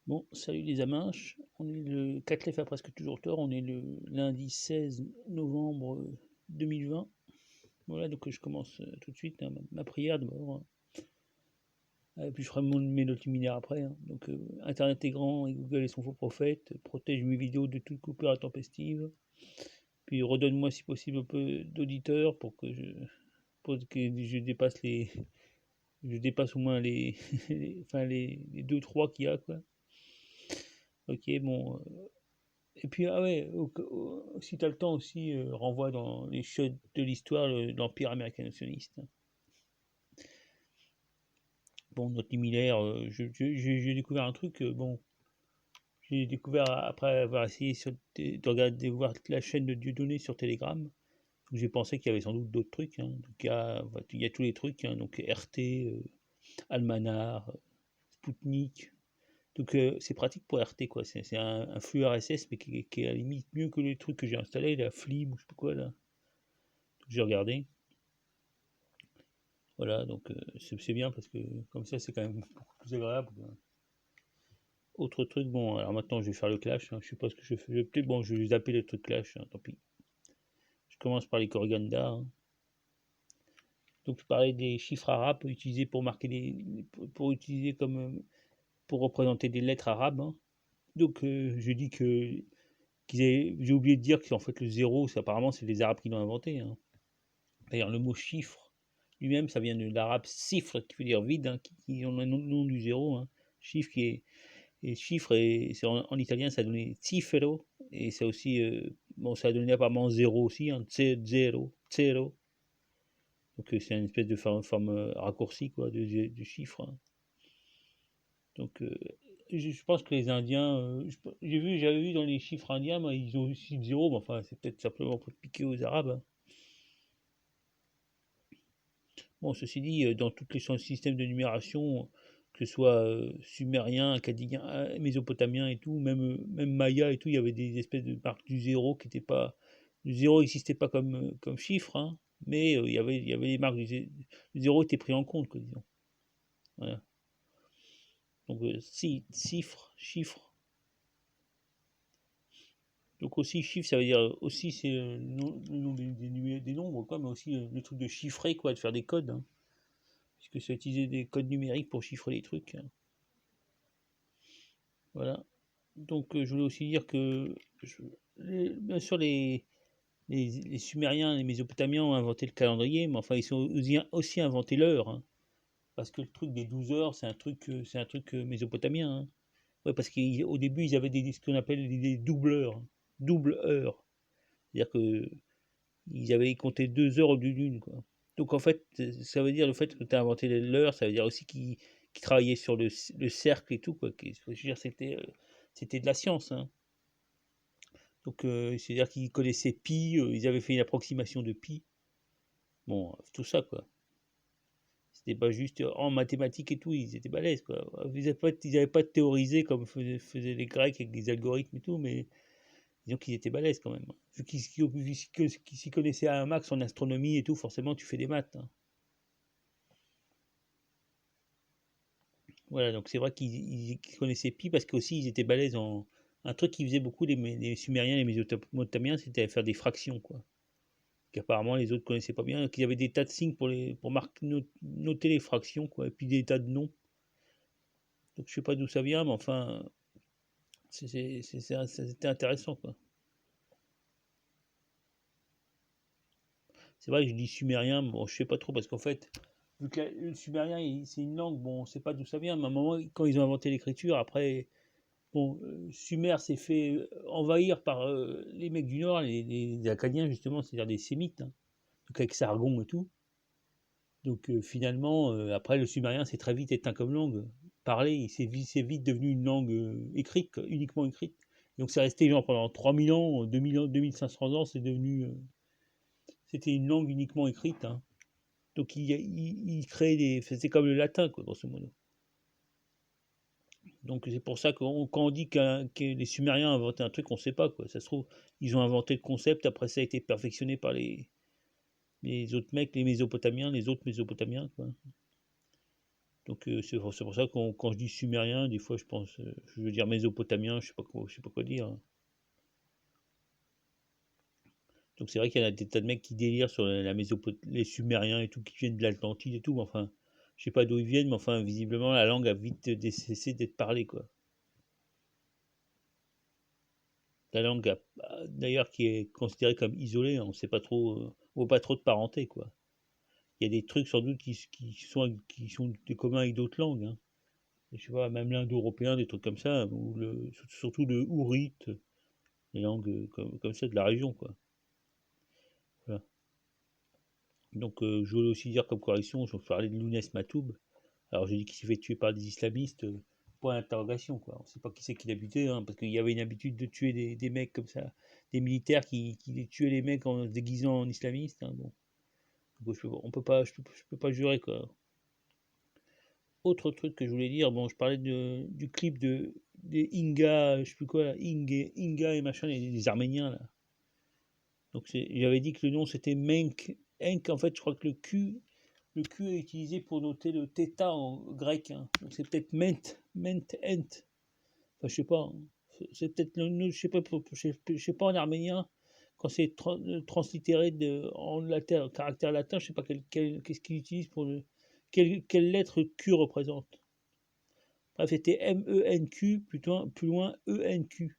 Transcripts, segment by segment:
Bon, salut les amanches, on est le Catlef a presque toujours tort, on est le lundi 16 novembre 2020. Voilà, donc je commence tout de suite hein, ma prière d'abord. Et puis je ferai mes notes luminaires après. Hein. Donc Internet est grand et Google est son faux prophète. Protège mes vidéos de toute coupure intempestive. Puis redonne-moi si possible un peu d'auditeurs pour que je dépasse les. Je dépasse au moins les 2-3 qu'il y a quoi. Ok, bon, et puis, ah ouais, si t'as le temps aussi, renvoie dans les chutes de l'histoire l'Empire américain sioniste. Bon, notre Miller, j'ai découvert un truc, bon, j'ai découvert après avoir essayé de regarder, voir la chaîne de Dieudonné sur Telegram, où j'ai pensé qu'il y avait sans doute d'autres trucs. Hein. Donc, il y a tous les trucs, hein, donc RT, Almanar, Spoutnik. Donc, c'est pratique pour RT, quoi. C'est un flux RSS, mais qui est à la limite mieux que les trucs que j'ai installés, la Flim, ou je sais pas quoi, là. J'ai regardé. Voilà, donc c'est bien parce que comme ça, c'est quand même beaucoup plus agréable. Autre truc, bon, alors maintenant je vais faire le clash. Hein, je sais pas ce que je fais. Peut-être, bon, je vais zapper le truc clash, hein, tant pis. Je commence par les Koriganda. Hein. Donc je parlais des chiffres arabes utilisés pour marquer pour utiliser comme pour représenter des lettres arabes. Hein. Donc je dis que j'ai oublié de dire qu'en fait le zéro, apparemment c'est les Arabes qui l'ont inventé. Hein. D'ailleurs le mot chiffre lui-même, ça vient de l'arabe cifre qui veut dire vide, hein, qui ont le nom du zéro. Hein. Chiffre qui est et chiffre, et en italien, ça a donné cifero, et ça aussi, bon, ça a donné apparemment zéro aussi, hein, zero, zero. Donc c'est une espèce de forme raccourcie quoi, du chiffre. Hein. Donc je pense que les Indiens, j'avais vu dans les chiffres indiens, mais ils ont aussi le zéro, mais enfin c'est peut-être simplement pour piquer aux Arabes. Hein. Bon, ceci dit, dans tous les systèmes de numération, que ce soit sumérien, akkadien, mésopotamien et tout, même maya et tout, il y avait des espèces de marques du zéro qui n'étaient pas. Le zéro n'existait pas comme chiffre, hein, mais il y avait des marques du zéro était pris en compte, quoi, disons. Voilà. Donc, si, chiffre. Donc, aussi, chiffre, ça veut dire aussi, c'est le nom des nombres, quoi, mais aussi le truc de chiffrer, quoi, de faire des codes. Hein. Puisque ça utilisait des codes numériques pour chiffrer les trucs. Hein. Voilà. Donc je voulais aussi dire que bien sûr les Sumériens, les Mésopotamiens ont inventé le calendrier, mais enfin ils ont aussi inventé l'heure, hein, parce que le truc des 12 heures, c'est un truc mésopotamien. Hein. Ouais, parce qu'au début ils avaient ce qu'on appelle des doubleurs, hein, double heure, c'est-à-dire que ils avaient compté 2 heures au lieu d'une, quoi. Donc en fait, ça veut dire le fait que tu as inventé l'heure, ça veut dire aussi qu'ils travaillaient sur le cercle et tout, quoi. Je veux dire, c'était de la science, hein. Donc, c'est-à-dire qu'ils connaissaient pi, ils avaient fait une approximation de pi. Bon, tout ça, quoi. C'était pas juste en mathématiques et tout, ils étaient balèzes, quoi. Ils avaient pas théorisé comme faisaient les Grecs avec des algorithmes et tout, mais disons qu'ils étaient balèzes quand même. Vu qu'ils s'y connaissaient à un max en astronomie et tout, forcément, tu fais des maths. Hein. Voilà, donc c'est vrai qu'ils connaissaient pi parce qu'aussi ils étaient balèzes en. Un truc qu'ils faisaient beaucoup, les Sumériens, les Mésopotamiens, c'était faire des fractions, quoi. Qu'apparemment les autres connaissaient pas bien, qu'il y avait des tas de signes pour noter les fractions, quoi, et puis des tas de noms. Donc je sais pas d'où ça vient, mais enfin, c'était intéressant, quoi. C'est vrai que je dis sumérien, bon, je sais pas trop, parce qu'en fait, vu que le sumérien, c'est une langue, bon, on sait pas d'où ça vient, mais à un moment, quand ils ont inventé l'écriture, après, bon, Sumer s'est fait envahir par les mecs du Nord, les Acadiens, justement, c'est-à-dire des Sémites, hein, donc avec Sargon et tout. Donc finalement, après, le sumérien s'est très vite éteint comme langue. Parler, c'est vite devenu une langue écrite, uniquement écrite. Et donc c'est resté genre pendant 3000 ans, 2000 ans, 2500 ans, c'était une langue uniquement écrite. Hein. Donc il créait c'est comme le latin, quoi, grosso modo. Donc c'est pour ça que quand on dit que les Sumériens ont inventé un truc, on ne sait pas, quoi. Ça se trouve, ils ont inventé le concept, après ça a été perfectionné par les autres mecs, les Mésopotamiens, les autres Mésopotamiens, quoi. Donc c'est pour ça que quand je dis sumérien, des fois je pense, je veux dire mésopotamien, je sais pas quoi dire. Donc c'est vrai qu'il y a des tas de mecs qui délirent sur les Sumériens et tout, qui viennent de l'Atlantide et tout, mais enfin, je sais pas d'où ils viennent, mais enfin, visiblement, la langue a vite cessé d'être parlée, quoi. La langue, d'ailleurs, qui est considérée comme isolée, on sait pas trop, on voit pas trop de parenté, quoi. Il y a des trucs sans doute qui sont des communs avec d'autres langues, hein. Je sais pas, même l'indo-européen, des trucs comme ça, ou surtout le ourite, les langues comme ça de la région, quoi. Voilà. Donc je voulais aussi dire comme correction, je parlais de Lounès Matoub. Alors j'ai dit qu'il s'est fait tuer par des islamistes, point d'interrogation, quoi. On ne sait pas qui c'est qui l'a buté, hein, parce qu'il y avait une habitude de tuer des mecs comme ça, des militaires qui tuaient les mecs en se déguisant en islamistes, hein, bon. Donc, je peux pas jurer, quoi. Autre truc que je voulais dire, bon, je parlais du clip des Inga, je sais plus quoi, là, Inga et machin, les Arméniens, là. Donc j'avais dit que le nom c'était Menk. Enk, en fait, je crois que le Q est utilisé pour noter le θ en grec, hein. Donc c'est peut-être ment, ent. Enfin, je sais pas. C'est peut-être je sais pas, je sais pas en arménien quand c'est translittéré en latin, caractère latin. Je sais pas qu'est-ce qu'il utilise pour quelle lettre Q représente. Bref, c'était MENQ, plus loin ENQ.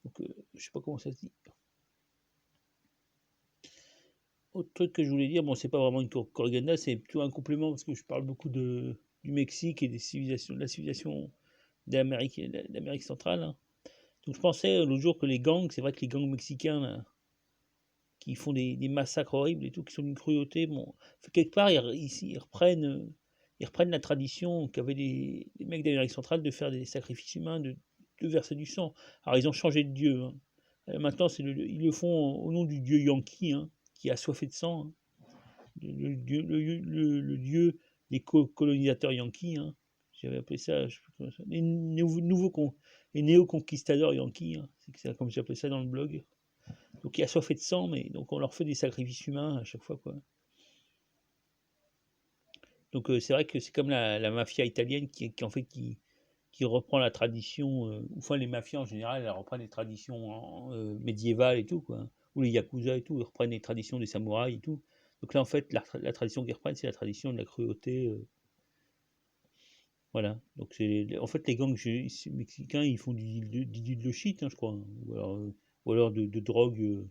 Donc je sais pas comment ça se dit. Autre truc que je voulais dire, bon, c'est pas vraiment une corrigenda, c'est plutôt un complément parce que je parle beaucoup du Mexique et des civilisations, de la civilisation d'Amérique centrale, hein. Donc je pensais l'autre jour que les gangs, c'est vrai que les gangs mexicains là, qui font des massacres horribles et tout, qui sont d'une cruauté, bon, quelque part ils reprennent la tradition qu'avaient les mecs d'Amérique centrale de faire des sacrifices humains, de verser du sang. Alors ils ont changé de dieu, hein. Maintenant ils le font au nom du dieu Yankee, hein, qui est assoiffé de sang, hein. Le dieu des colonisateurs yankees, hein. J'avais appelé ça, je sais plus comment ça, les néo-conquistadors yankees, hein. C'est comme j'appelais ça dans le blog. Donc il y a assoiffé de sang, mais donc on leur fait des sacrifices humains à chaque fois, quoi. Donc c'est vrai que c'est comme la mafia italienne en fait qui reprend la tradition, enfin les mafias en général, elles reprennent les traditions médiévales et tout, quoi. Ou les yakuza et tout, ils reprennent les traditions des samouraïs et tout. Donc là en fait la tradition qu'ils reprennent, c'est la tradition de la cruauté. Voilà. Donc c'est en fait les gangs mexicains, ils font du shit, hein, je crois, hein. Ou alors de drogue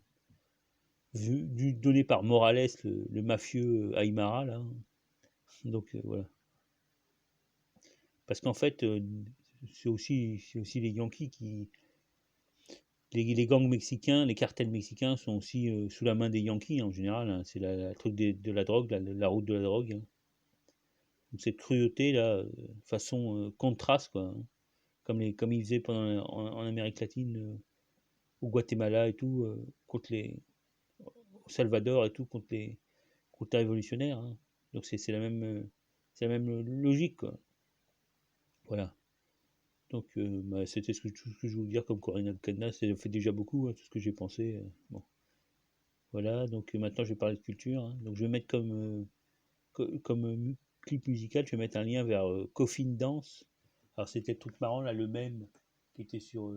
donné par Morales, le mafieux Aymara là. Donc voilà. Parce qu'en fait, c'est aussi les Yankees qui. Les gangs mexicains, les cartels mexicains sont aussi sous la main des Yankees en général, hein. C'est la truc de la drogue, la route de la drogue, hein. Donc cette cruauté là, façon contraste, quoi, hein. Comme ils faisaient en Amérique latine, au Guatemala et tout, contre au Salvador et tout, contre les révolutionnaires, hein. Donc c'est la même logique, quoi. Voilà. Donc bah, c'était tout ce que je voulais dire comme Corinna Cadenas, ça fait déjà beaucoup, hein, tout ce que j'ai pensé. Bon, voilà. Donc maintenant je vais parler de culture, hein. Donc je vais mettre comme clip musical, je vais mettre un lien vers Coffin Dance. Alors c'était le truc marrant là, le même qui était sur.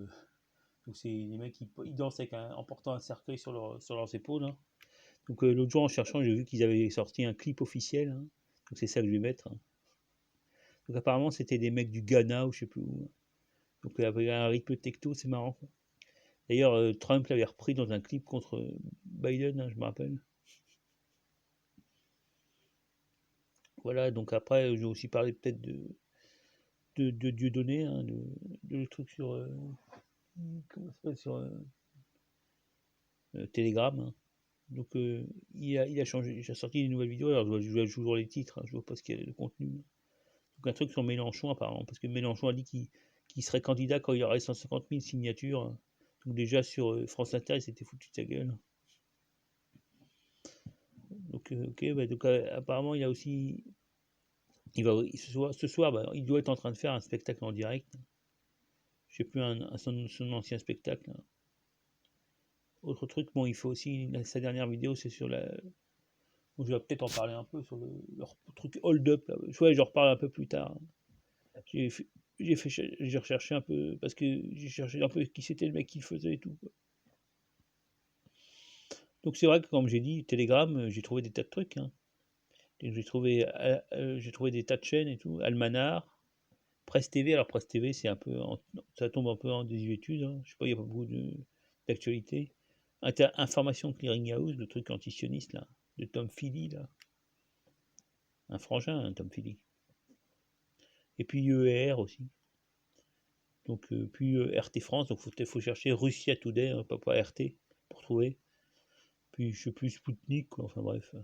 Donc c'est les mecs qui ils dansent en portant un cercueil sur leurs épaules, hein. Donc l'autre jour en cherchant, j'ai vu qu'ils avaient sorti un clip officiel, hein. Donc c'est ça que je vais mettre, hein. Donc apparemment c'était des mecs du Ghana ou je sais plus où, hein. Donc avec un rythme techno, c'est marrant. D'ailleurs, Trump l'avait repris dans un clip contre Biden, hein, je me rappelle. Voilà, donc après, j'ai aussi parlé peut-être de Dieudonné, hein, de le truc sur, comment ça s'appelle, sur Telegram, hein. Donc il a changé, il a sorti une nouvelle vidéo, alors je vois toujours les titres, hein, je vois pas ce qu'il y a de contenu. Donc un truc sur Mélenchon apparemment, parce que Mélenchon a dit qu'il serait candidat quand il y aurait 150 000 signatures, hein. Donc déjà sur France Inter, il s'était foutu de sa gueule. Donc ok, bah, donc apparemment il y a aussi ce soir bah, il doit être en train de faire un spectacle en direct. Je sais plus son ancien spectacle, hein. Autre truc, bon, il faut aussi sa dernière vidéo, c'est sur Donc, je vais peut-être en parler un peu sur leur truc hold up là. Ouais, j'en reparle un peu plus tard. J'ai fait, j'ai recherché un peu parce que j'ai cherché un peu qui c'était le mec qui le faisait et tout, quoi. Donc c'est vrai que comme j'ai dit, Telegram, j'ai trouvé des tas de trucs, hein. J'ai trouvé des tas de chaînes et tout, Almanar, Presse TV. Alors Presse TV, c'est un peu, ça tombe un peu en désuétude, hein. Je sais pas, il y a pas beaucoup d'actualité. Information Clearinghouse, le truc antisioniste là, de Tom Philly là, un frangin, hein, Tom Philly. Et puis EER aussi. Donc puis RT France, donc faut chercher Russia Today, hein, pas RT pour trouver. Puis je sais plus Spoutnik, quoi. Enfin bref,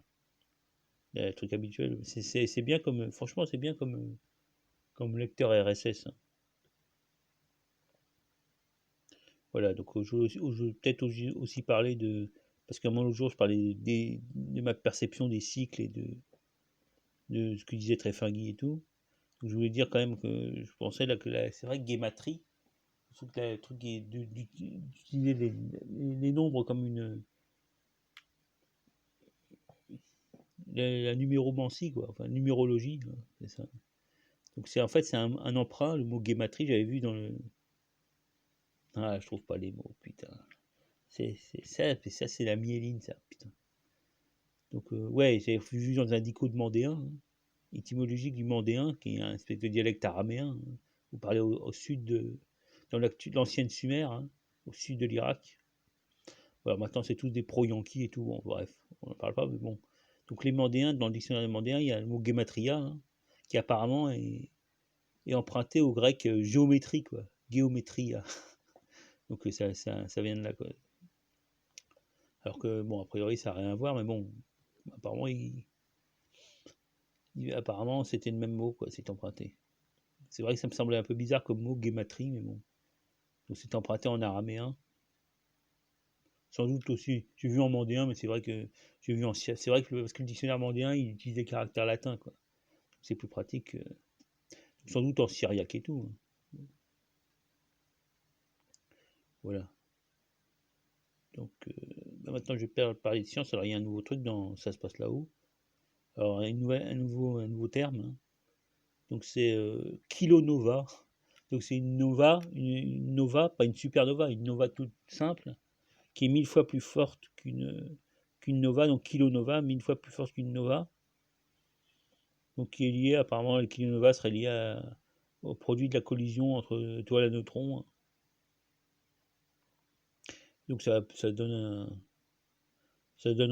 le truc habituel. C'est bien comme, franchement, c'est bien comme lecteur RSS, hein. Voilà, donc je vais peut-être aussi parler de, parce qu'à un moment l'autre jour je parlais de ma perception des cycles et de ce que disait Tréfingui et tout. Donc je voulais dire quand même que je pensais là que c'est vrai que Gematrie, le truc d'utiliser les nombres comme la numéromancie, quoi, enfin numérologie, hein, c'est ça. Donc c'est en fait c'est un emprunt, le mot guématrie, j'avais vu dans le. Ah, je trouve pas les mots, putain. Ça, c'est la myéline, ça, putain. Donc ouais, j'ai vu dans un dico de mandéen, hein, étymologique du mandéen, qui est un espèce de dialecte araméen, hein. Vous parlez au sud dans l'ancienne Sumer, hein, au sud de l'Irak. Voilà, maintenant c'est tous des pro-yankees et tout, bon, bref, on n'en parle pas, mais bon. Donc les mandéens, dans le dictionnaire des mandéens, il y a le mot gematria, hein, qui apparemment est emprunté au grec géométrie, quoi. Géométria. Donc ça vient de là, quoi. Alors que, bon, a priori, ça n'a rien à voir, mais bon, apparemment, apparemment c'était le même mot, quoi, c'est emprunté. C'est vrai que ça me semblait un peu bizarre comme mot, gématrie, mais bon. Donc c'est emprunté en araméen. Sans doute aussi, j'ai vu en mandéen, mais c'est vrai que j'ai vu en. C'est vrai que parce que le dictionnaire mandéen, il utilise des caractères latins, quoi. C'est plus pratique. Sans doute en syriaque et tout, hein. Voilà. Donc maintenant, je vais parler de science. Alors, il y a un nouveau truc dans Ça se passe là-haut. Alors, un nouveau terme, hein. Donc, c'est kilonova. Donc, c'est une nova, pas une supernova, une nova toute simple, qui est 1000 fois plus forte qu'une nova. Donc, kilonova, 1000 fois plus forte qu'une nova. Donc, qui est liée, apparemment, le kilonova serait lié au produit de la collision entre étoiles à neutrons, hein. Donc, ça donne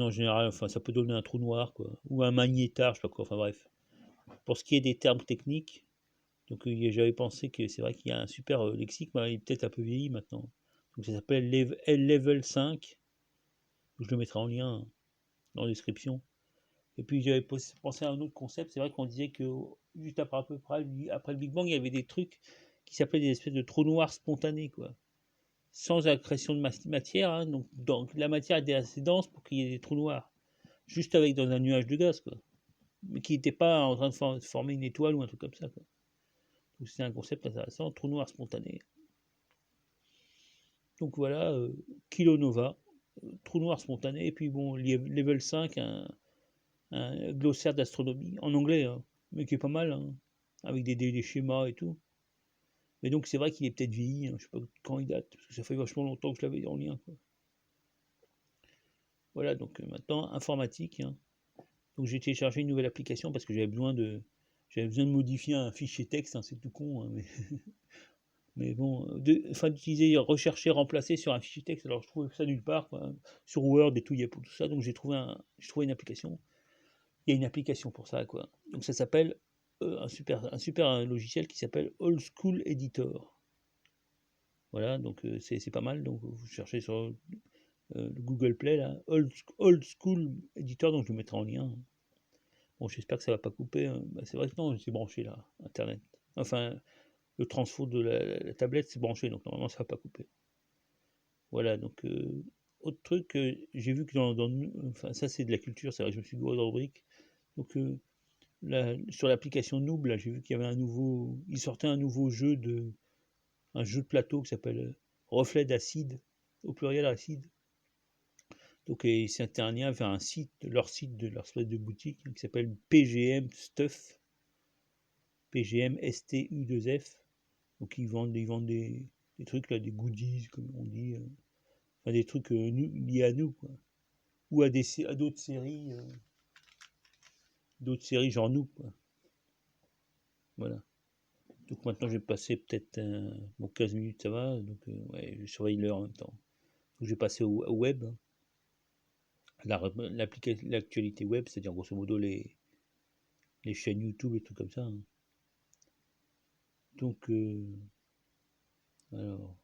en général, enfin, ça peut donner un trou noir, quoi, ou un magnétar, je sais pas quoi, enfin bref. Pour ce qui est des termes techniques, donc j'avais pensé que c'est vrai qu'il y a un super lexique, mais il est peut-être un peu vieilli maintenant. Donc ça s'appelle Level 5, je le mettrai en lien, hein, dans la description. Et puis j'avais pensé à un autre concept, c'est vrai qu'on disait que juste après, à peu près, après le Big Bang, il y avait des trucs qui s'appelaient des espèces de trous noirs spontanés, quoi. Sans accrétion de matière, hein, donc la matière était assez dense pour qu'il y ait des trous noirs. Juste avec dans un nuage de gaz, quoi. Mais qui n'était pas en train de former une étoile ou un truc comme ça, quoi. Donc c'est un concept intéressant, trou noir spontané. Donc voilà, kilonova, trou noir spontané, et puis bon, level 5, un glossaire d'astronomie, en anglais, hein, mais qui est pas mal, hein, avec des schémas et tout. Mais donc c'est vrai qu'il est peut-être vieilli, hein, je sais pas quand il date, parce que ça fait vachement longtemps que je l'avais en lien, quoi. Voilà, donc maintenant, informatique, hein. Donc j'ai téléchargé une nouvelle application parce que j'avais besoin de modifier un fichier texte, hein, c'est tout con, hein, mais bon, enfin d'utiliser rechercher, remplacer sur un fichier texte, alors je trouvais ça nulle part, quoi. Sur Word et tout, il y a pour tout ça, donc j'ai trouvé une application. Il y a une application pour ça, quoi. Donc ça s'appelle un super logiciel qui s'appelle Old School Editor. Voilà, donc c'est pas mal. Donc vous cherchez sur le Google Play là, Old School Editor, donc je le mettrai en lien. Bon, j'espère que ça va pas couper, hein. Bah, c'est vrai que non, c'est branché là, Internet. Enfin, le transfo de la tablette, c'est branché, donc normalement ça va pas couper. Voilà, donc autre truc, j'ai vu que enfin ça c'est de la culture, c'est vrai que je me suis gouré dans le brique. Donc sur l'application Noob, là, j'ai vu qu'il y avait il sortait un jeu de plateau qui s'appelle Reflet d'acide, au pluriel acide. Donc c'était un lien vers un site de leur espèce de boutique qui s'appelle PGM Stuff, PGM STU2F. Donc ils vendent des trucs là, des goodies comme on dit, enfin des trucs liés à nous quoi, ou à d'autres séries genre nous quoi. Voilà. Donc maintenant je vais passer peut-être bon 15 minutes ça va, donc ouais, je surveille l'heure en même temps. Donc je vais passer au web, l'actualité web, c'est-à-dire grosso modo les chaînes YouTube et tout comme ça. Hein. Donc alors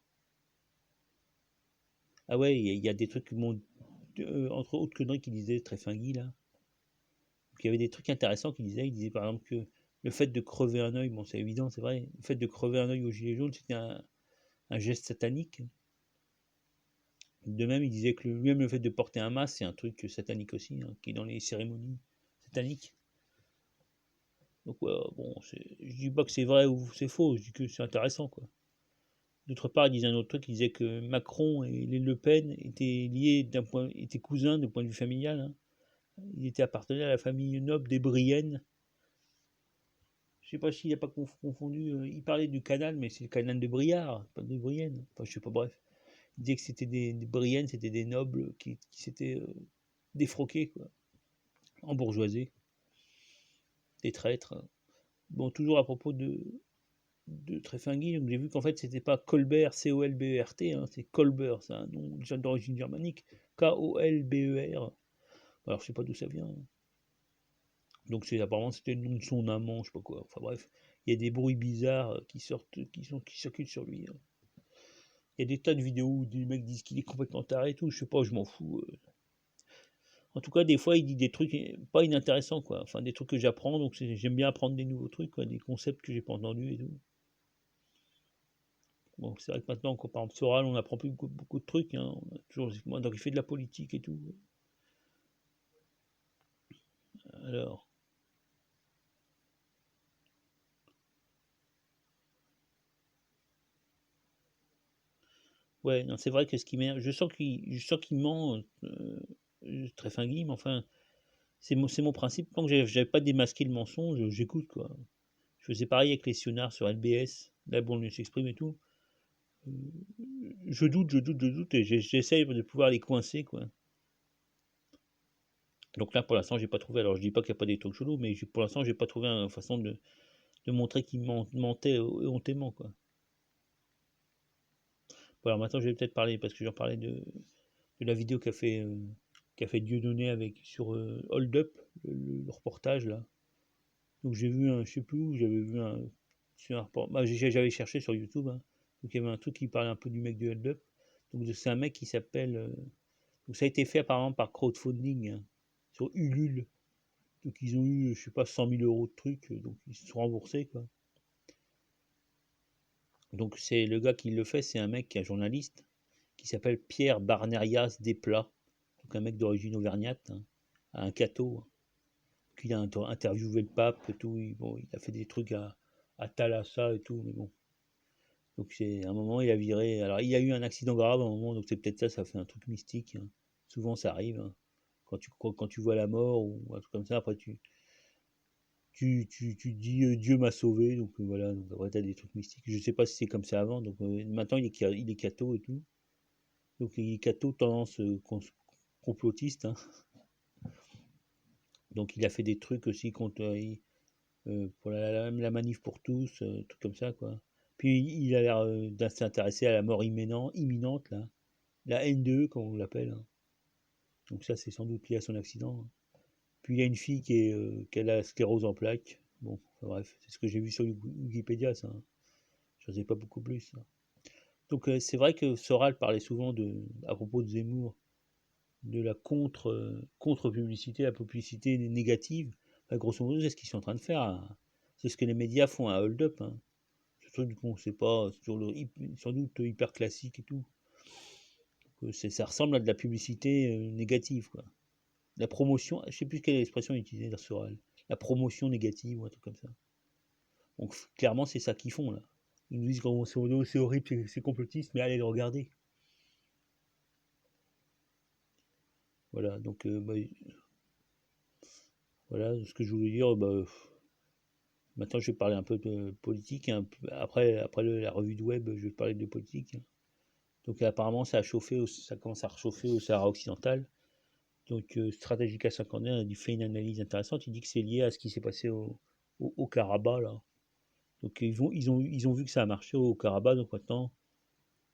ah ouais, il y a des trucs entre autres conneries qui disaient très fingui là. Donc, il y avait des trucs intéressants qu'il disait. Il disait par exemple que le fait de crever un œil, bon c'est évident, c'est vrai, le fait de crever un œil au gilet jaune, c'était un geste satanique. De même, il disait que même le fait de porter un masque, c'est un truc satanique aussi, hein, qui est dans les cérémonies sataniques. Donc ouais, bon, je dis pas que c'est vrai ou c'est faux, je dis que c'est intéressant quoi. D'autre part, il disait un autre truc, il disait que Macron et les Le Pen étaient liés étaient cousins d'un point de vue familial. Hein. Il était appartenait à la famille noble des Briennes. Je sais pas s'il n'a pas confondu. Il parlait du canal, mais c'est le canal de Briard, pas de Brienne. Enfin, je sais pas, bref. Il disait que c'était des Briennes, c'était des nobles qui s'étaient défroqués, quoi, embourgeoisés, des traîtres. Hein. Bon, toujours à propos de Tréfingui, donc j'ai vu qu'en fait, c'était pas Colbert, C-O-L-B-E-R-T, hein, c'est Kolber, c'est un nom déjà d'origine germanique, K-O-L-B-E-R. Alors, je sais pas d'où ça vient. Hein. Donc, apparemment, c'était le nom de son amant, je sais pas quoi. Enfin, bref, il y a des bruits bizarres qui circulent sur lui. Hein. Il y a des tas de vidéos où des mecs disent qu'il est complètement taré et tout, je sais pas, je m'en fous. En tout cas, des fois, il dit des trucs pas inintéressants, quoi. Enfin, des trucs que j'apprends, donc j'aime bien apprendre des nouveaux trucs, quoi, des concepts que j'ai pas entendus et tout. Bon, c'est vrai que maintenant, par exemple, Soral, on apprend plus beaucoup de trucs, hein. On a toujours, donc il fait de la politique et tout. Alors, ouais, non, c'est vrai que ce qui m'énerve, je sens qu'il ment, très fin mais enfin, c'est mon principe. Tant que j'avais pas démasqué le mensonge, j'écoute, quoi. Je faisais pareil avec les sionards sur LBS, là, bon, on s'exprime et tout. Je doute, et j'essaye de pouvoir les coincer, quoi. Donc là, pour l'instant, j'ai pas trouvé. Alors, je dis pas qu'il n'y a pas des talk chelous, mais pour l'instant, j'ai pas trouvé une façon de montrer qu'il mentait hontément, quoi. Bon, alors maintenant, je vais peut-être parler, parce que j'en parlais de la vidéo qu'a fait Dieudonné avec, sur Hold Up, le reportage, là. Donc, j'ai vu je sais plus où, j'avais vu sur un reportage. Bah, j'avais cherché sur YouTube, hein. Donc, il y avait un truc qui parlait un peu du mec de Hold Up. Donc, c'est un mec qui s'appelle. Donc, ça a été fait apparemment par crowdfunding, hein, sur Ulule. Donc, ils ont eu, je sais pas, 100 000 euros de trucs, donc ils se sont remboursés, quoi. Donc, c'est le gars qui le fait, c'est un mec qui est un journaliste qui s'appelle Pierre Barnerias Desplat, donc un mec d'origine auvergnate, hein, un catho. Hein. Il a interviewé le pape et tout. Bon, il a fait des trucs à Thalassa et tout, mais bon. Donc, c'est à un moment, il a viré. Alors, il y a eu un accident grave à un moment, donc c'est peut-être ça, ça fait un truc mystique. Hein. Souvent, ça arrive. Hein. Quand tu vois la mort ou un truc comme ça, après, tu dis Dieu m'a sauvé, donc voilà, donc après t'as des trucs mystiques. Je sais pas si c'est comme ça avant, donc maintenant il est catho et tout. Donc il est catho tendance complotiste. Hein. Donc il a fait des trucs aussi contre pour la manif pour tous, trucs comme ça quoi. Puis il a l'air s'intéresser à la mort imminente là, la N2 comme on l'appelle. Hein. Donc ça c'est sans doute lié à son accident. Hein. Puis il y a une fille qui a la sclérose en plaques. Bon, enfin, bref, c'est ce que j'ai vu sur Wikipédia ça. Hein. Je ne sais pas beaucoup plus. Hein. Donc c'est vrai que Soral parlait souvent à propos de Zemmour de la contre-publicité, la publicité négative. Enfin, grosso modo, c'est ce qu'ils sont en train de faire. Hein. C'est ce que les médias font à Hold Up. Hein. C'est un truc qu'on ne sait pas, sans doute hyper classique et tout. Ça ressemble à de la publicité négative. Quoi. La promotion, je ne sais plus quelle expression utiliser dans Soral. La promotion négative ou un truc comme ça. Donc clairement, c'est ça qu'ils font là. Ils nous disent que c'est horrible, c'est complotiste, mais allez le regarder. Voilà, donc voilà ce que je voulais dire. Maintenant, je vais parler un peu de politique. Hein. Après la revue de web, je vais parler de politique. Hein. Donc apparemment, ça commence à réchauffer au Sahara occidental. Donc Stratégica 51 a fait une analyse intéressante. Il dit que c'est lié à ce qui s'est passé au Karabakh là. Donc ils ont vu que ça a marché au Karabakh. Donc maintenant,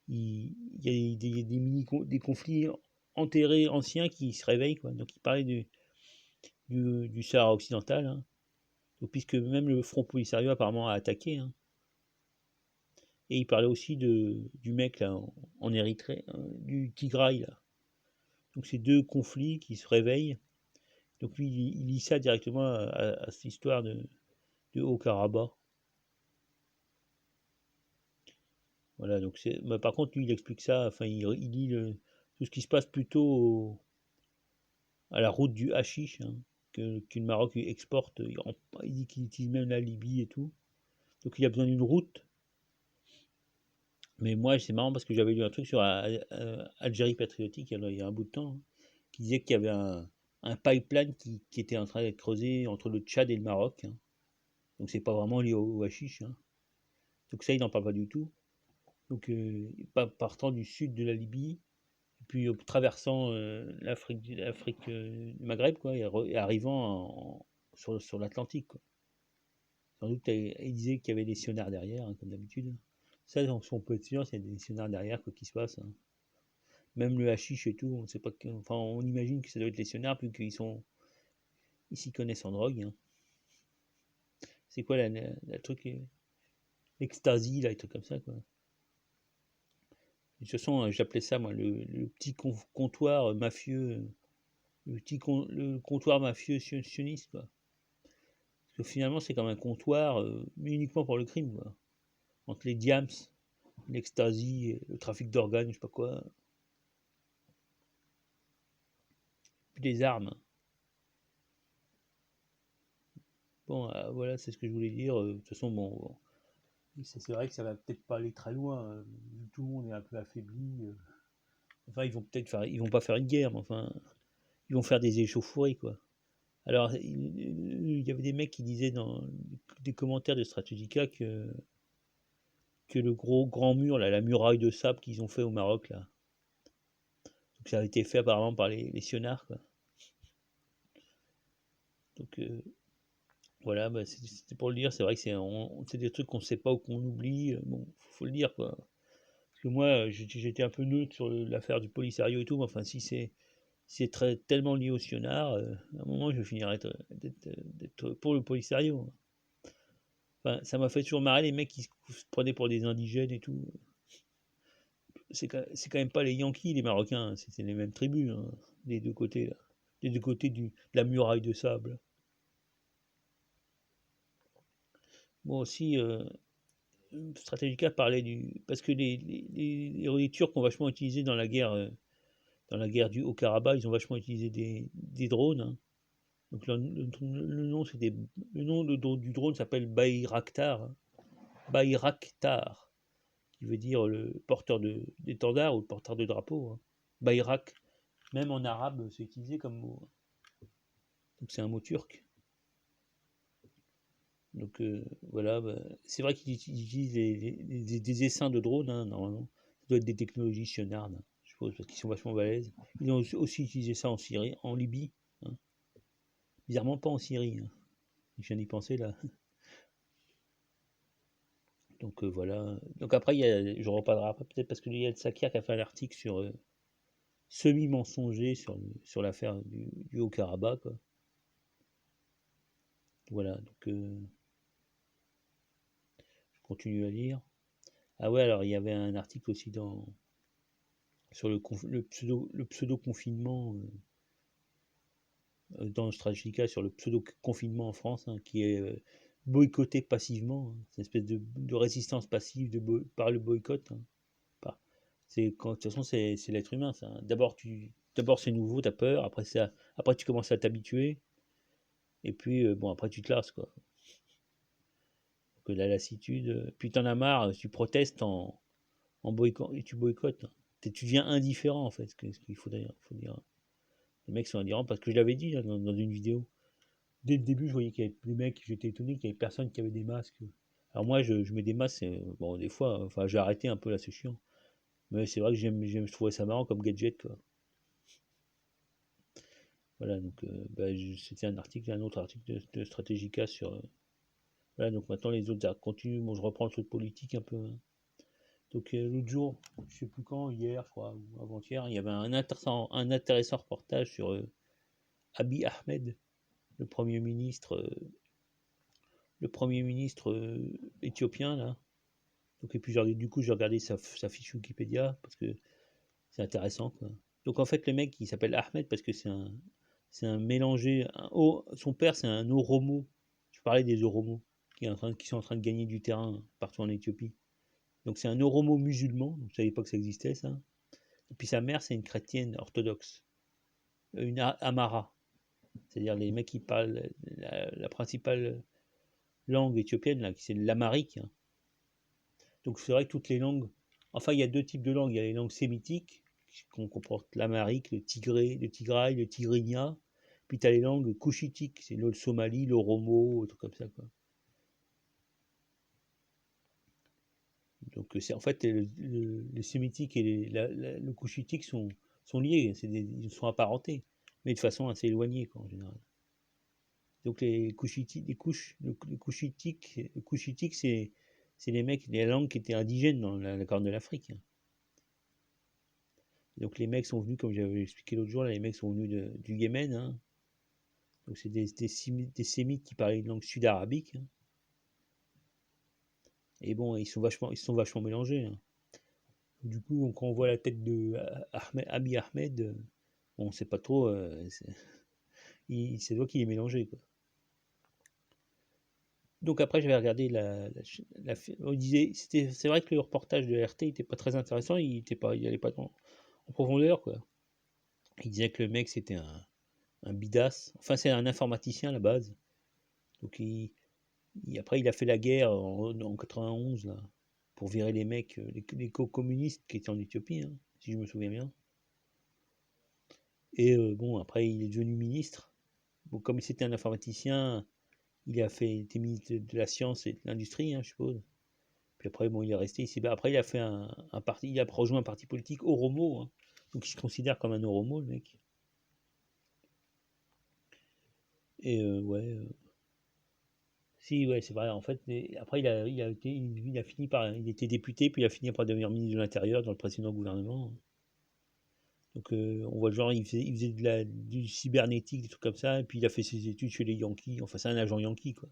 il y a des conflits enterrés anciens qui se réveillent quoi. Donc il parlait du Sahara occidental. Hein. Donc, puisque même le Front Polisario apparemment a attaqué. Hein. Et il parlait aussi du mec là en Érythrée, hein, du Tigray là. Donc c'est deux conflits qui se réveillent. Donc lui, il lit ça directement à cette histoire de Haut-Karabakh. Voilà, donc par contre, lui, il explique ça, enfin, il lit tout ce qui se passe plutôt à la route du hashish, hein, que le Maroc exporte. Il dit qu'il utilise même la Libye et tout. Donc il a besoin d'une route. Mais moi, c'est marrant parce que j'avais lu un truc sur Algérie patriotique il y a un bout de temps, hein, qui disait qu'il y avait un pipeline qui était en train d'être creusé entre le Tchad et le Maroc. Hein. Donc c'est pas vraiment lié au hashish. Hein. Donc ça, il n'en parle pas du tout. Donc partant du sud de la Libye, et puis traversant l'Afrique du Maghreb, quoi, et arrivant sur l'Atlantique. Sans doute, il disait qu'il y avait des sionnaires derrière, hein, comme d'habitude. Ça, on peut être sûr, il y a des sionnaires derrière, quoi qui se passe. Hein. Même le hashish et tout, on sait pas enfin, on imagine que ça doit être les sionnaires, plus qu'ils s'y connaissent en drogue. Hein. C'est quoi la truc, l'ecstasy, là, les trucs comme ça, quoi. De toute façon, j'appelais ça, moi, le petit comptoir mafieux, le comptoir mafieux sioniste, quoi. Parce que finalement, c'est comme un comptoir, mais uniquement pour le crime, quoi. Entre les diams, l'ecstasy, le trafic d'organes, je sais pas quoi, puis les armes. Bon, voilà, c'est ce que je voulais dire. De toute façon, bon, c'est vrai que ça va peut-être pas aller très loin. Tout le monde est un peu affaibli. Enfin, ils vont pas faire une guerre, mais enfin, ils vont faire des échauffourées, quoi. Alors, il y avait des mecs qui disaient dans des commentaires de Strategica que le gros grand mur, là, la muraille de sable qu'ils ont fait au Maroc, là, donc ça a été fait apparemment par les sionards, quoi. Donc voilà, c'était pour le dire, c'est vrai que c'est des trucs qu'on ne sait pas ou qu'on oublie, bon, faut le dire, quoi. Parce que moi, j'étais un peu neutre sur l'affaire du Polisario et tout, mais enfin, si c'est tellement lié aux sionards, à un moment, je finirai d'être pour le Polisario. Enfin, ça m'a fait toujours marrer les mecs qui se prenaient pour des indigènes et tout. C'est quand même pas les Yankees, les Marocains, c'est les mêmes tribus, hein, des deux côtés, là. Des deux côtés de la muraille de sable. Bon, aussi, Strategica parlait du. Parce que les Turcs ont vachement utilisé dans la guerre du Haut-Karabakh, ils ont vachement utilisé des drones. Hein. Donc le nom, du drone s'appelle Bayraktar. Hein. Bayraktar, qui veut dire le porteur d'étendard ou le porteur de drapeau. Hein. Bayrak, même en arabe, c'est utilisé comme mot. Donc c'est un mot turc. Donc voilà, c'est vrai qu'ils utilisent des essaims de drones, hein, normalement. Ça doit être des technologies sionardes, hein, je suppose, parce qu'ils sont vachement balèzes. Ils ont aussi utilisé ça en Syrie, en Libye. Hein. Bizarrement pas en Syrie. Hein. Je viens d'y penser là. Donc voilà. Donc après, je reparlerai après peut-être parce qu'il y a Sakir qui a fait un article sur semi-mensonger sur l'affaire du Haut-Karabakh. Quoi. Voilà, donc je continue à lire. Ah ouais, alors il y avait un article aussi sur le pseudo-confinement dans Strategica, sur le pseudo-confinement en France, hein, qui est boycotté passivement. Hein. C'est une espèce de résistance passive par le boycott. Hein. De toute façon, c'est l'être humain. Ça. Hein. D'abord, c'est nouveau, t'as peur. Après, tu commences à t'habituer. Et puis, bon, après, tu te lasses, quoi. Donc, la lassitude. Puis, t'en as marre, tu protestes en boycott, et tu boycottes. Hein. Tu deviens indifférent, en fait, ce qu'il faut dire. Les mecs sont indifférents parce que je l'avais dit hein, dans une vidéo. Dès le début, je voyais qu'il y avait des mecs, j'étais étonné qu'il y avait personne qui avait des masques. Alors moi, je mets des masques, bon, des fois, enfin, j'ai arrêté un peu là, c'est chiant. Mais c'est vrai que je trouvais ça marrant comme gadget, quoi. Voilà, donc c'était un autre article de Stratégica sur. Voilà, donc maintenant les autres continuent. Bon, je reprends le truc politique un peu, hein. Donc l'autre jour, je sais plus quand, hier, je crois, ou avant-hier, il y avait un intéressant reportage sur Abiy Ahmed, le premier ministre, le premier ministre éthiopien là. Donc et puis du coup j'ai regardé sa fiche Wikipédia parce que c'est intéressant quoi. Donc en fait le mec il s'appelle Ahmed parce que c'est un mélangé. Son père c'est un Oromo. Je parlais des Oromos qui sont en train de gagner du terrain partout en Éthiopie. Donc c'est un Oromo musulman. Donc je savais pas que ça existait ça. Et puis sa mère c'est une chrétienne orthodoxe, une Amara. C'est-à-dire les mecs qui parlent la principale langue éthiopienne là, c'est l'amharique, hein. Donc c'est vrai que toutes les langues, enfin il y a deux types de langues, il y a les langues sémitiques, qui comportent l'amharique, le tigraï, le tigrinya, puis tu as les langues couchitiques, c'est le somali, l'oromo, trucs comme ça quoi. Donc c'est en fait le sémitique et le couchitique sont liés, ils sont apparentés, mais de façon assez éloignée quoi, en général. Donc les couchitiques, le couchitique c'est les langues qui étaient indigènes dans la Corne de l'Afrique, hein. Donc les mecs sont venus, comme j'avais expliqué l'autre jour, là, les mecs sont venus du Yémen, hein. Donc c'est des sémites qui parlaient une langue sud-arabique, hein. Et bon, ils sont vachement mélangés, hein. Du coup, quand on voit la tête de Abiy Ahmed, on ne sait pas trop, c'est toi qui est mélangé, quoi. Donc après, j'avais regardé on disait, c'est vrai que le reportage de RT n'était pas très intéressant, il allait pas en profondeur, quoi. Il disait que le mec c'était un bidas, enfin c'est un informaticien à la base. Donc après il a fait la guerre en 91 là, pour virer les mecs, les communistes qui étaient en Éthiopie, hein, si je me souviens bien. Et bon, après il est devenu ministre. Bon, comme c'était un informaticien, il était ministre de la science et de l'industrie, hein, je suppose. Puis après, bon, il est resté ici. Après, il a fait un parti, il a rejoint un parti politique Oromo, hein. Donc il se considère comme un Oromo, le mec. Et ouais. Si, ouais, c'est vrai. En fait, après, il a fini par, il était député, puis il a fini par devenir ministre de l'Intérieur dans le précédent gouvernement. Donc, on voit le genre, il faisait du cybernétique, des trucs comme ça, et puis il a fait ses études chez les Yankees. Enfin, c'est un agent Yankee, quoi.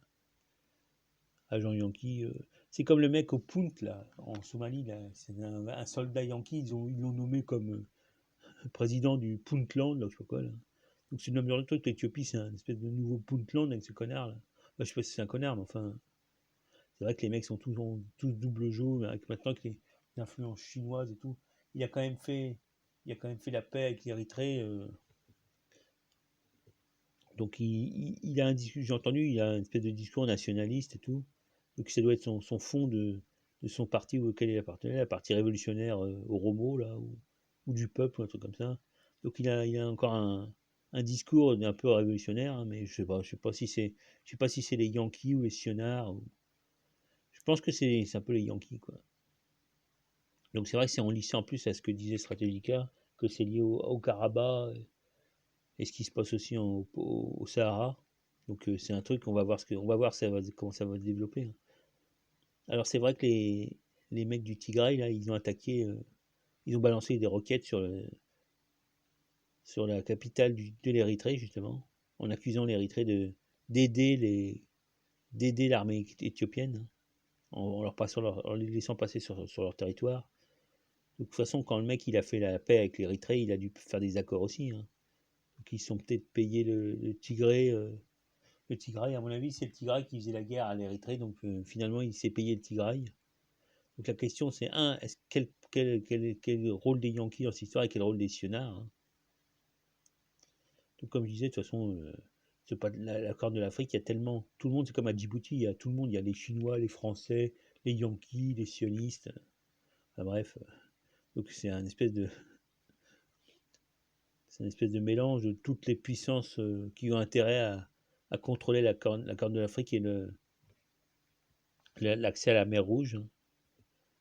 Agent Yankee. C'est comme le mec au Punt, là, en Somalie, là. C'est un soldat Yankee, ils l'ont nommé comme président du Puntland, là, je sais pas quoi, là. Donc, c'est le même genre de truc. L'Éthiopie, c'est un espèce de nouveau Puntland avec ce connard, là. Bah, je sais pas si c'est un connard, mais enfin. C'est vrai que les mecs sont tous double jeu, avec maintenant que les influences chinoises et tout. Il a quand même fait, il a quand même fait la paix avec l'Érythrée. Donc il a un discours, j'ai entendu, il a une espèce de discours nationaliste et tout. Donc ça doit être son fond de son parti auquel il appartenait, la partie révolutionnaire Oromo là, ou du peuple, ou un truc comme ça. Donc il a encore un discours un peu révolutionnaire, hein, mais je sais pas si c'est les Yankees ou les Sionards. Je pense que c'est un peu les Yankees quoi. Donc c'est vrai que c'est en lissant en plus à ce que disait Stratégica, que c'est lié au Karabakh et ce qui se passe aussi au Sahara. Donc c'est un truc, on va voir comment ça va se développer, hein. Alors c'est vrai que les mecs du Tigray, là, ils ont attaqué, ils ont balancé des roquettes sur la capitale de l'Érythrée, justement, en accusant l'Érythrée d'aider l'armée éthiopienne, hein, en les laissant passer sur leur territoire. De toute façon, quand le mec il a fait la paix avec l'Érythrée, il a dû faire des accords aussi, hein. Donc ils sont peut-être payés le Tigré. Le Tigray, à mon avis, c'est le Tigray qui faisait la guerre à l'Érythrée, donc finalement il s'est payé le Tigray. Donc la question c'est quel rôle des Yankees dans cette histoire et quel rôle des Sionards, hein. Donc comme je disais, de toute façon, c'est pas la Corne de l'Afrique, il y a tellement. Tout le monde, c'est comme à Djibouti, il y a tout le monde, il y a les Chinois, les Français, les Yankees, les sionistes. Enfin bref. Donc c'est un espèce de. C'est une espèce de mélange de toutes les puissances qui ont intérêt à contrôler la corne de l'Afrique et l'accès à la mer Rouge.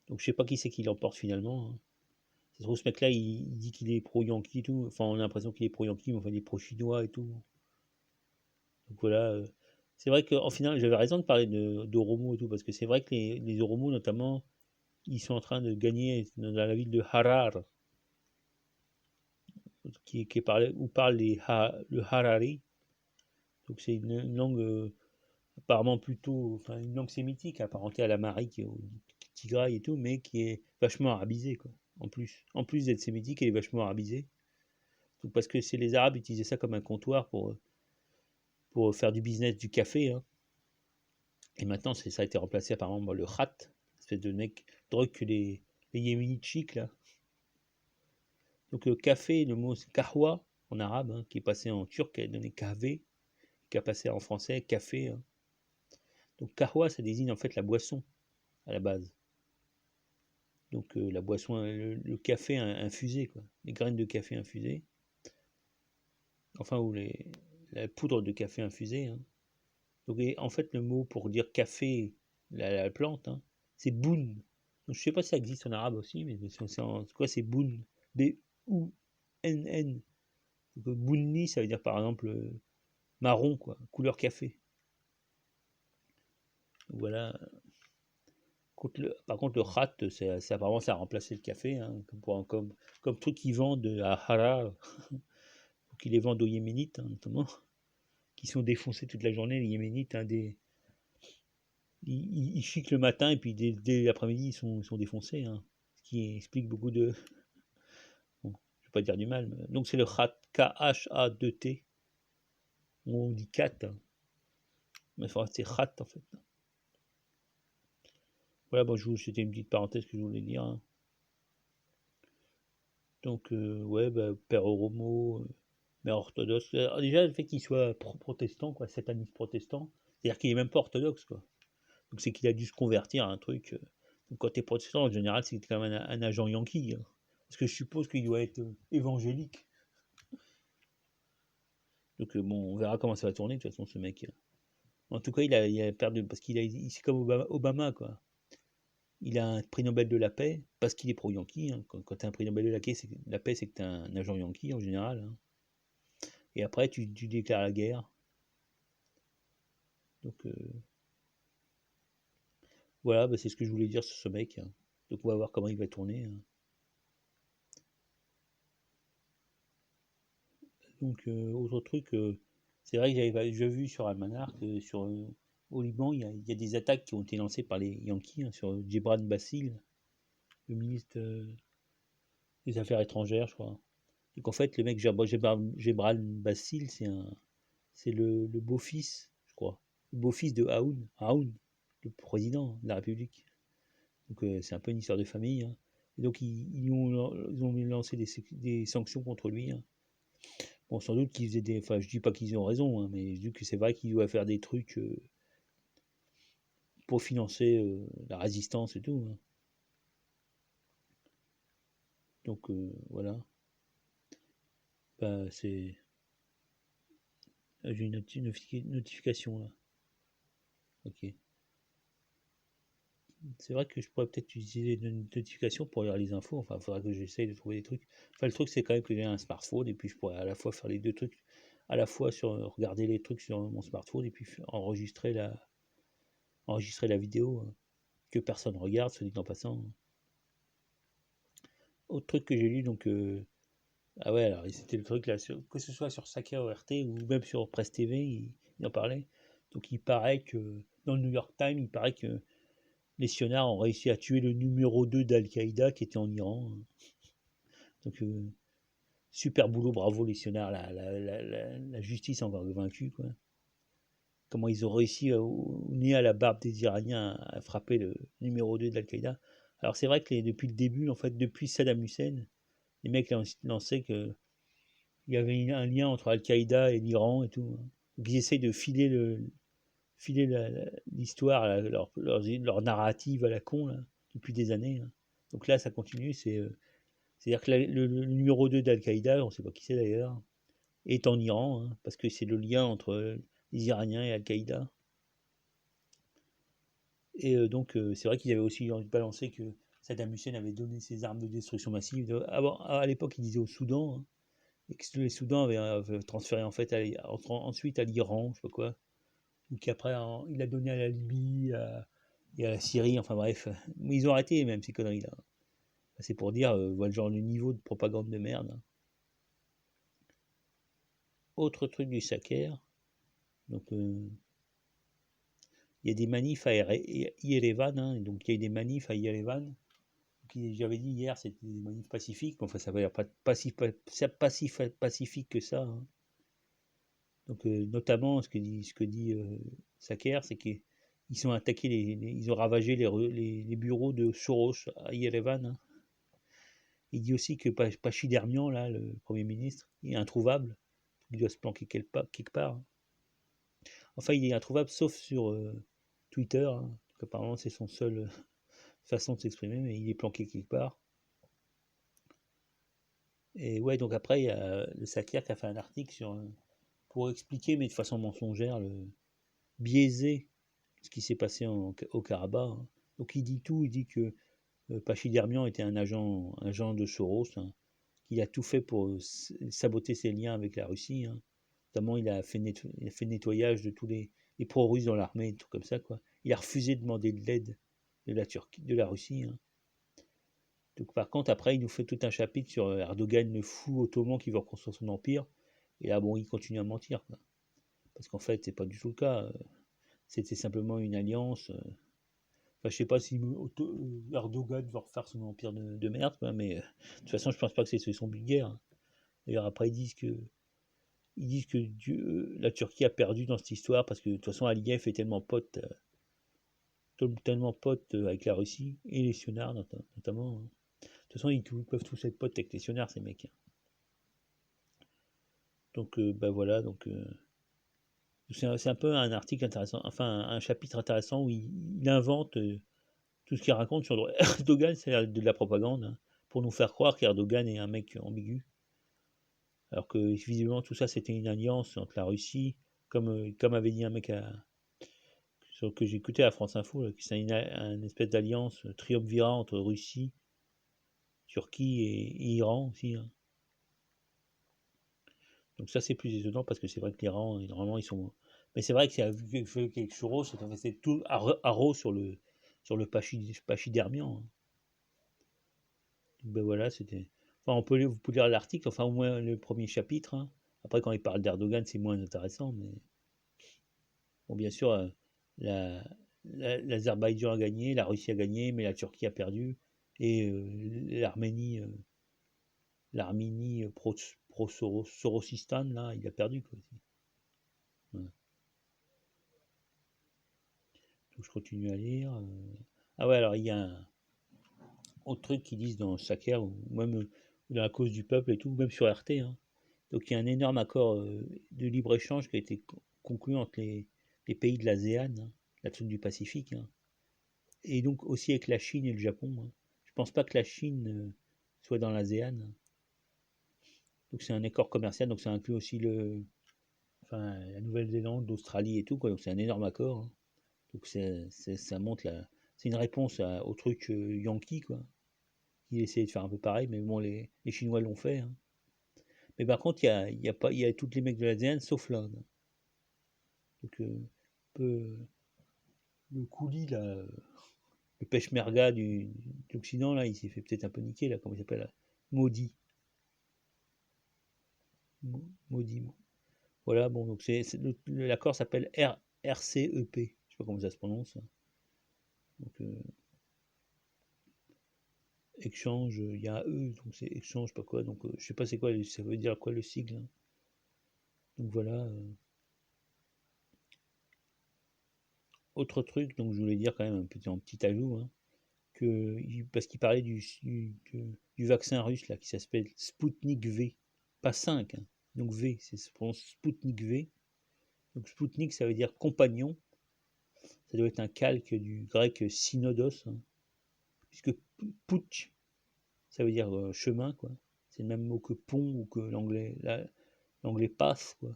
Donc je sais pas qui c'est qui l'emporte finalement. Ça se trouve, ce mec-là, il dit qu'il est pro-Yankee et tout. Enfin, on a l'impression qu'il est pro-Yankee, mais enfin, il est pro-chinois et tout. Donc voilà. C'est vrai qu'en final, j'avais raison de parler d'Oromo et tout, parce que c'est vrai que les Oromo, notamment, ils sont en train de gagner dans la ville de Harar, qui est parlé, où parle le Harari. Donc c'est une langue apparemment plutôt, enfin une langue sémitique, apparentée à l'amharique et au tigraï et tout, mais qui est vachement arabisée, quoi. En plus d'être sémitique, elle est vachement arabisée. Donc parce que c'est les Arabes utilisaient ça comme un comptoir pour faire du business du café, hein. Et maintenant, ça a été remplacé apparemment par le khat, espèce de mec drogue que les yéménites chics, là. Donc le café, le mot c'est kahwa en arabe, hein, qui est passé en turc, qui a donné kahve, qui a passé en français café, hein. Donc kahwa, ça désigne en fait la boisson à la base. Donc la boisson, le café infusé, quoi. Les graines de café infusées. Enfin, ou la poudre de café infusée, hein. Donc en fait, le mot pour dire café, la plante, hein, c'est boun. Donc, je sais pas si ça existe en arabe aussi, mais en tout cas, c'est boun. B-U-N-N. Donc bounni, ça veut dire par exemple marron, quoi, couleur café. Donc, voilà. Par contre, le khat, apparemment, ça a remplacé le café, hein, comme truc qu'ils vendent à Harar, qu'ils les vendent aux Yéménites, hein, notamment, qui sont défoncés toute la journée, les Yéménites, hein, ils chiquent le matin et puis dès l'après-midi, ils sont défoncés, hein, ce qui explique beaucoup de. Bon, je ne vais pas dire du mal, mais donc c'est le khat, K-H-A-2-T, on dit kat, hein, mais c'est khat en fait. Voilà, bon, c'était une petite parenthèse que je voulais dire, hein. Donc, ouais, bah, Père Oromo, mère orthodoxe. Alors, déjà, le fait qu'il soit protestant, quoi, sataniste protestant, c'est-à-dire qu'il est même pas orthodoxe, quoi. Donc, c'est qu'il a dû se convertir à un truc. Donc, quand tu es protestant, en général, c'est quand même un agent yankee, hein. Parce que je suppose qu'il doit être évangélique. Donc, bon, on verra comment ça va tourner, de toute façon, ce mec. En tout cas, il a perdu, parce c'est comme Obama, quoi. Il a un prix Nobel de la paix parce qu'il est pro-Yankee, hein. Quand tu as un prix Nobel de la paix, c'est que tu es un agent Yankee en général, hein. Et après, tu déclares la guerre. Donc voilà, bah, c'est ce que je voulais dire sur ce mec, hein. Donc on va voir comment il va tourner, hein. Donc autre truc, c'est vrai que j'avais déjà vu sur Almanar que au Liban, il y a des attaques qui ont été lancées par les Yankees, hein, sur Djebran Bassil, le ministre des Affaires étrangères, je crois. Donc en fait, le mec Gebran Bassil, c'est le beau-fils, je crois, le beau-fils de Aoun, le président de la République. Donc c'est un peu une histoire de famille, hein. Et donc ils ont lancé des sanctions contre lui, hein. Bon, sans doute qu'ils faisaient des. Enfin, je dis pas qu'ils ont raison, hein, mais je dis que c'est vrai qu'ils doivent faire des trucs pour financer la résistance et tout, hein. Donc voilà. Bah, j'ai une notification là. Ok. C'est vrai que je pourrais peut-être utiliser une notification pour lire les infos. Enfin, il faudra que j'essaye de trouver des trucs. Enfin, le truc, c'est quand même que j'ai un smartphone et puis je pourrais à la fois faire les deux trucs, à la fois regarder les trucs sur mon smartphone et puis enregistrer la vidéo, hein, que personne regarde, soit dit en passant. Autre truc que j'ai lu, donc. Ah ouais, alors c'était le truc là, que ce soit sur Saka ORT ou même sur Presse TV, il en parlait. Donc il paraît que dans le New York Times, il paraît que les sionards ont réussi à tuer le numéro 2 d'Al-Qaïda qui était en Iran. Donc, super boulot, bravo les sionards, la justice en vaincu, quoi. Comment ils ont réussi, au nez à la barbe des Iraniens, à frapper le numéro 2 d'Al-Qaïda. Alors, c'est vrai que depuis le début, en fait, depuis Saddam Hussein, les mecs lançaient qu'il y avait un lien entre Al-Qaïda et l'Iran et tout, hein. Donc, ils essayent de filer l'histoire, leur narrative à la con, là, depuis des années, hein. Donc là, ça continue, C'est-à-dire que le numéro 2 d'Al-Qaïda, on ne sait pas qui c'est d'ailleurs, est en Iran, hein, parce que c'est le lien entre les Iraniens et Al-Qaïda. Et donc, c'est vrai qu'ils avaient aussi balancé que Saddam Hussein avait donné ses armes de destruction massive. À l'époque, il disait au Soudan, hein, et que les Soudans avaient transféré en fait ensuite à l'Iran, je sais pas quoi, ou qu'après il a donné à la Libye et à la Syrie, enfin bref. Mais ils ont arrêté même ces conneries-là. C'est pour dire, voilà le genre le niveau de propagande de merde. Hein. Autre truc du Saker, donc il y a des manifs à Yerevan, hein, donc il y a eu des manifs à Yerevan. J'avais dit hier, c'était des manifs pacifiques, enfin ça va l'air pas si pacifique que ça. Hein. Donc notamment ce que dit Saker, c'est qu'ils sont attaqués, ils ont ravagé les bureaux de Soros à Yerevan. Hein. Il dit aussi que Pachydermian, là, le Premier ministre, il est introuvable. Il doit se planquer quelque part. Hein. Enfin, il est introuvable sauf sur Twitter. Hein. Apparemment, c'est son seul façon de s'exprimer, mais il est planqué quelque part. Et ouais, donc après, il y a le Saker qui a fait un article pour expliquer, mais de façon mensongère, biaiser ce qui s'est passé au Karabakh. Hein. Donc il dit tout, il dit que Pachydermian était un agent de Soros, hein, qu'il a tout fait pour saboter ses liens avec la Russie. Hein. Notamment, il a fait nettoyage de tous les pro-russes dans l'armée, des trucs comme ça. Quoi. Il a refusé de demander de l'aide de la Russie. Hein. Donc, par contre, après, il nous fait tout un chapitre sur Erdogan, le fou ottoman qui veut reconstruire son empire. Et là, bon, il continue à mentir. Quoi. Parce qu'en fait, c'est pas du tout le cas. C'était simplement une alliance. Enfin, je sais pas si Erdogan va refaire son empire de merde, quoi, mais de toute façon, je pense pas que c'est son but de guerre. Hein. D'ailleurs, après, ils disent que la Turquie a perdu dans cette histoire parce que de toute façon, Aliyev est tellement pote avec la Russie et les sionards notamment. Hein. De toute façon, ils peuvent tous être potes avec les sionards, ces mecs. Hein. Donc, bah voilà, donc c'est un peu un article intéressant, enfin un chapitre intéressant où il invente tout ce qu'il raconte sur Erdogan, c'est de la propagande, hein, pour nous faire croire qu'Erdogan est un mec ambigu. Alors que visiblement tout ça c'était une alliance entre la Russie, comme avait dit un mec que j'écoutais à France Info, là, que c'est une espèce d'alliance triumvirat entre Russie, Turquie et Iran aussi. Hein. Donc ça c'est plus étonnant parce que c'est vrai que l'Iran, normalement ils sont... Mais c'est vrai qu'il y a quelque chose, c'est tout haro sur le pachydermian. Hein. Donc ben voilà, c'était... Enfin, vous pouvez lire l'article, enfin au moins le premier chapitre. Hein. Après quand il parle d'Erdogan c'est moins intéressant, mais... Bon bien sûr, l'Azerbaïdjan a gagné, la Russie a gagné, mais la Turquie a perdu. Et l'Arménie pro-Sorosistan, là, il a perdu. Quoi, aussi. Ouais. Donc je continue à lire. Ah ouais, alors il y a un autre truc qu'ils disent dans Saker, ou même dans la cause du peuple et tout, même sur RT. Hein. Donc il y a un énorme accord de libre-échange qui a été conclu entre les pays de l'ASEAN, hein, la zone du Pacifique, hein, et donc aussi avec la Chine et le Japon. Hein. Je pense pas que la Chine soit dans l'ASEAN. Hein. Donc c'est un accord commercial, donc ça inclut aussi la Nouvelle-Zélande, l'Australie et tout, quoi. Donc c'est un énorme accord. Hein. Donc ça montre c'est une réponse au truc yankee, quoi. Ils essayaient de faire un peu pareil, mais bon, les Chinois l'ont fait. Hein. Mais par contre, il y a tous les mecs de l'ASEAN sauf l'Inde. Donc, le coulis, là, le peshmerga de l'Occident, là, il s'est fait peut-être un peu niquer, là, comment il s'appelle là Maudit. Maudit. Voilà, bon, donc l'accord s'appelle RCEP. Je sais pas comment ça se prononce. Hein. Donc, exchange, il y a un E, donc c'est exchange, pas quoi. Donc, je sais pas c'est quoi, ça veut dire quoi le sigle. Hein. Donc voilà. Autre truc, donc je voulais dire quand même un petit ajout, hein, parce qu'il parlait du vaccin russe là, qui s'appelle Sputnik V, pas 5, hein, donc V, c'est Sputnik V. Donc Sputnik, ça veut dire compagnon, ça doit être un calque du grec synodos, hein, puisque putsch, ça veut dire chemin, quoi. C'est le même mot que pont ou que l'anglais pass, quoi.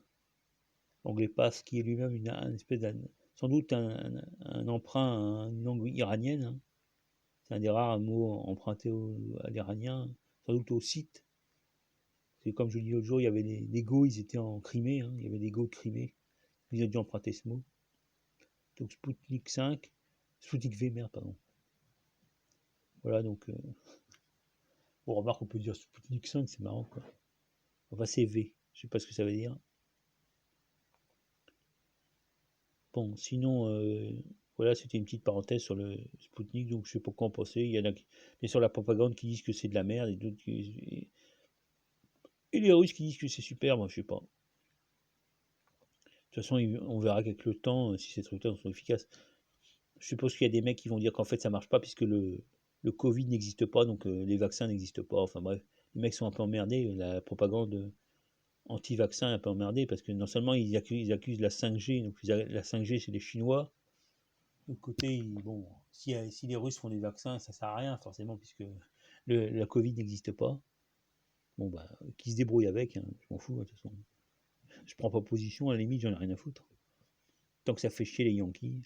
L'anglais pass qui est lui-même une espèce sans doute un emprunt à une langue iranienne, hein. C'est un des rares mots empruntés à l'Iranien, sans doute au site. C'est comme je le dis l'autre jour, il y avait des Go, ils étaient en Crimée, hein. Il y avait des Go de Crimée. Ils ont dû emprunter ce mot. Donc Sputnik 5, Sputnik V, merde, pardon. Voilà, donc on remarque qu'on peut dire Sputnik 5, c'est marrant, quoi. Enfin, c'est V, je sais pas ce que ça veut dire. Bon, sinon, voilà, c'était une petite parenthèse sur le Sputnik, donc je sais pas quoi en penser. Il y en a bien sûr la propagande qui disent que c'est de la merde, et les Russes qui disent que c'est super, moi je sais pas. De toute façon, on verra qu'avec le temps, si ces trucs-là sont efficaces. Je suppose qu'il y a des mecs qui vont dire qu'en fait ça marche pas puisque le Covid n'existe pas, donc les vaccins n'existent pas. Enfin bref, les mecs sont un peu emmerdés. La propagande anti-vaccin est un peu emmerdée parce que non seulement ils accusent la 5G, donc la 5G c'est les Chinois. De l'autre côté, bon, si les Russes font des vaccins, ça sert à rien forcément puisque la Covid n'existe pas. Bon bah, qu'ils se débrouillent avec, hein, je m'en fous de toute façon. Je prends pas position, à la limite j'en ai rien à foutre. Tant que ça fait chier les Yankees.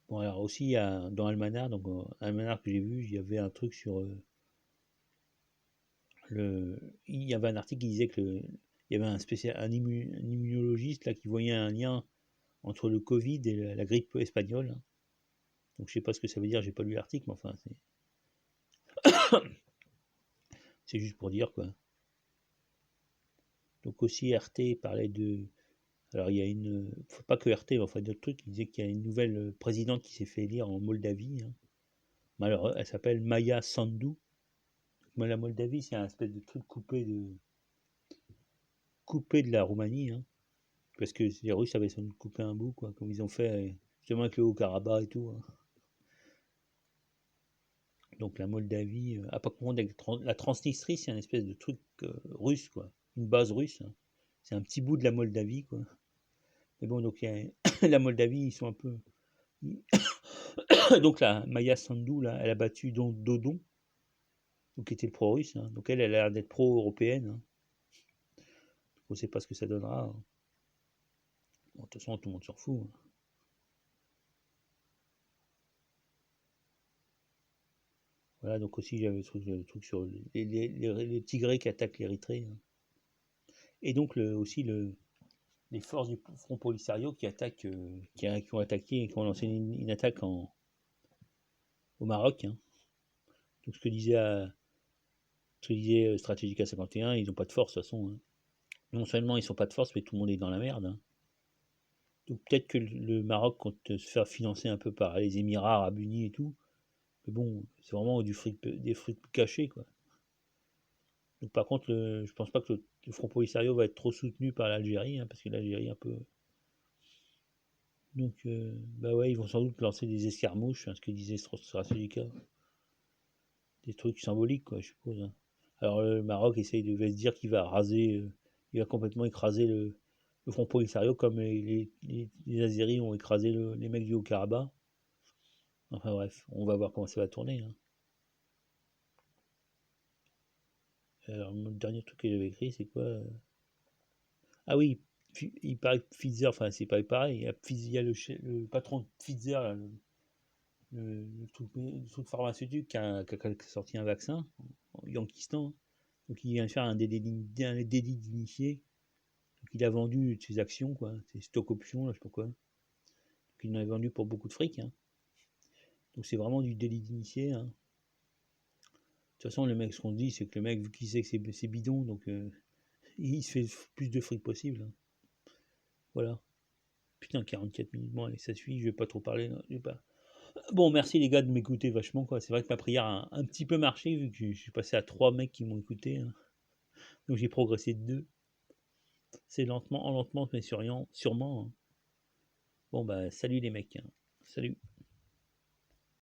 Bon, alors aussi, il y a, dans Almanar, donc Almanar que j'ai vu, il y avait un truc sur il y avait un article qui disait que il y avait un immunologiste là qui voyait un lien entre le Covid et la grippe espagnole. Donc je sais pas ce que ça veut dire, j'ai pas lu l'article, mais enfin c'est juste pour dire, quoi. Donc aussi RT parlait de, alors il y a pas que RT, mais enfin d'autres trucs, il disait qu'il y a une nouvelle présidente qui s'est fait élire en Moldavie, hein. Alors elle s'appelle Maya Sandu. La Moldavie, c'est un espèce de truc coupé de la Roumanie, hein, parce que les Russes avaient sans doute coupé un bout, quoi, comme ils ont fait justement avec le Haut-Karabakh et tout, hein. Donc la Moldavie, à pas confondre avec la Transnistrie, c'est un espèce de truc russe, quoi, une base russe, hein. C'est un petit bout de la Moldavie, quoi. Mais bon, donc la Moldavie, ils sont un peu. Donc la Maya Sandu, là, elle a battu Dodon, donc qui était le pro-russe, hein. Donc elle a l'air d'être pro-européenne, hein. On ne sait pas ce que ça donnera, hein. Bon, de toute façon, tout le monde s'en fout, hein. Voilà, donc aussi, il y avait le truc sur les Tigrés qui attaquent l'Érythrée, hein. Et donc aussi les forces du Front Polisario qui attaquent, qui ont attaqué et qui ont lancé une attaque au Maroc, hein. Donc ce que disait Stratégica 51, ils n'ont pas de force de toute façon, hein. Non seulement ils sont pas de force, mais tout le monde est dans la merde, hein. Donc peut-être que le Maroc compte se faire financer un peu par les Émirats Arabes Unis et tout. Mais bon, c'est vraiment des fric cachés, quoi. Donc par contre, je pense pas que le Front Polisario va être trop soutenu par l'Algérie, hein, parce que l'Algérie un peu. Donc bah ouais, ils vont sans doute lancer des escarmouches, hein, ce que disait Stratégica. Des trucs symboliques, quoi, je suppose, hein. Alors le Maroc va se dire qu'il va il va complètement écraser le Front Polisario comme les Azéris ont écrasé les mecs du Haut-Karabakh. Enfin bref, on va voir comment ça va tourner, hein. Alors, le dernier truc que j'avais écrit, c'est quoi? Ah oui, il paraît que Pfizer, enfin c'est pas pareil, il y a le patron de Pfizer, là, le truc pharmaceutique qui a sorti un vaccin en Yankistan. Donc il vient de faire un délit d'initié. Donc il a vendu ses actions, quoi, ses stock options, là, je sais pas quoi. Donc il en a vendu pour beaucoup de fric, hein. Donc c'est vraiment du délit d'initié, hein. De toute façon, le mec, ce qu'on dit, c'est que le mec, vu qu'il sait que c'est bidon, donc il se fait le plus de fric possible, hein. Voilà. Putain, 44 minutes. Bon, allez, ça suffit, je vais pas trop parler. Non, je vais pas. Bon, merci les gars de m'écouter vachement, quoi. C'est vrai que ma prière a un petit peu marché, vu que je suis passé à 3 mecs qui m'ont écouté, hein. Donc j'ai progressé de 2. C'est lentement, mais sûrement, hein. Bon, bah, salut les mecs, hein. Salut.